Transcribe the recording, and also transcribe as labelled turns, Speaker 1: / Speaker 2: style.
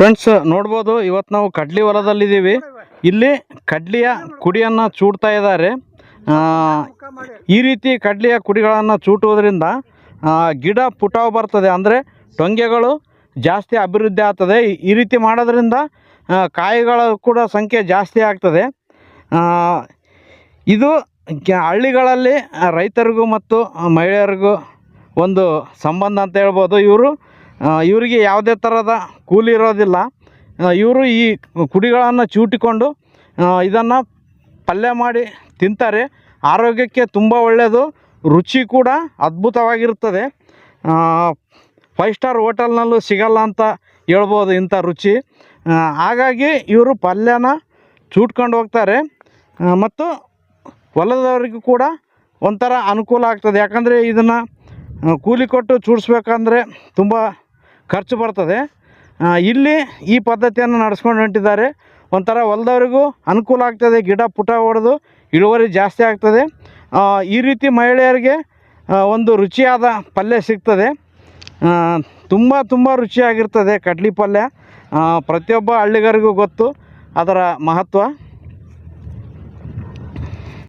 Speaker 1: Friends ನೋಡ್ಬೋದು, ಇವತ್ತು ನಾವು ಕಡ್ಲಿ ಹೊಲದಲ್ಲಿದ್ದೀವಿ. ಇಲ್ಲಿ ಕಡ್ಲಿಯ ಕುಡಿಯನ್ನು ಚೂಡ್ತಾ ಇದ್ದಾರೆ. ಈ ರೀತಿ ಕಡ್ಲಿಯ ಕುಡಿಗಳನ್ನು ಚೂಟುವುದರಿಂದ ಗಿಡ ಪುಟಾವು ಬರ್ತದೆ, ಅಂದರೆ ಟೊಂಗೆಗಳು ಜಾಸ್ತಿ ಅಭಿವೃದ್ಧಿ ಆಗ್ತದೆ. ಈ ರೀತಿ ಮಾಡೋದ್ರಿಂದ ಕಾಯಿಗಳ ಕೂಡ ಸಂಖ್ಯೆ ಜಾಸ್ತಿ ಆಗ್ತದೆ. ಇದು ಹಳ್ಳಿಗಳಲ್ಲಿ ರೈತರಿಗೂ ಮತ್ತು ಮಹಿಳೆಯರಿಗೂ ಒಂದು ಸಂಬಂಧ ಅಂತ ಹೇಳ್ಬೋದು. ಇವರಿಗೆ ಯಾವುದೇ ಥರದ ಕೂಲಿ ಇರೋದಿಲ್ಲ. ಇವರು ಈ ಕುಡಿಗಳನ್ನು ಚೂಟಿಕೊಂಡು ಇದನ್ನು ಪಲ್ಯ ಮಾಡಿ ತಿಂತಾರೆ. ಆರೋಗ್ಯಕ್ಕೆ ತುಂಬ ಒಳ್ಳೆಯದು, ರುಚಿ ಕೂಡ ಅದ್ಭುತವಾಗಿರುತ್ತದೆ. 5 ಸ್ಟಾರ್ ಹೋಟೆಲ್ನಲ್ಲೂ ಸಿಗಲ್ಲ ಅಂತ ಹೇಳ್ಬೋದು ಇಂಥ ರುಚಿ. ಹಾಗಾಗಿ ಇವರು ಪಲ್ಯನ ಚೂಟ್ಕೊಂಡು ಹೋಗ್ತಾರೆ ಮತ್ತು ಹೊಲದವರಿಗೂ ಕೂಡ ಒಂಥರ ಅನುಕೂಲ ಆಗ್ತದೆ. ಯಾಕಂದರೆ ಇದನ್ನು ಕೂಲಿ ಕೊಟ್ಟು ಚೂಡಿಸ್ಬೇಕಂದ್ರೆ ತುಂಬ ಖರ್ಚು ಬರ್ತದೆ. ಇಲ್ಲಿ ಈ ಪದ್ಧತಿಯನ್ನು ನಡೆಸ್ಕೊಂಡು ಹೊಂಟಿದ್ದಾರೆ. ಒಂಥರ ಹೊಲದವರಿಗೂ ಅನುಕೂಲ ಆಗ್ತದೆ, ಗಿಡ ಪುಟ ಹೊಡೆದು ಇಳುವರಿ ಜಾಸ್ತಿ ಆಗ್ತದೆ. ಈ ರೀತಿ ಮಹಿಳೆಯರಿಗೆ ಒಂದು ರುಚಿಯಾದ ಪಲ್ಯ ಸಿಗ್ತದೆ. ತುಂಬ ರುಚಿಯಾಗಿರ್ತದೆ ಕಡ್ಲಿ ಪಲ್ಯ. ಪ್ರತಿಯೊಬ್ಬ ಹಳ್ಳಿಗರಿಗೂ ಗೊತ್ತು ಅದರ ಮಹತ್ವ.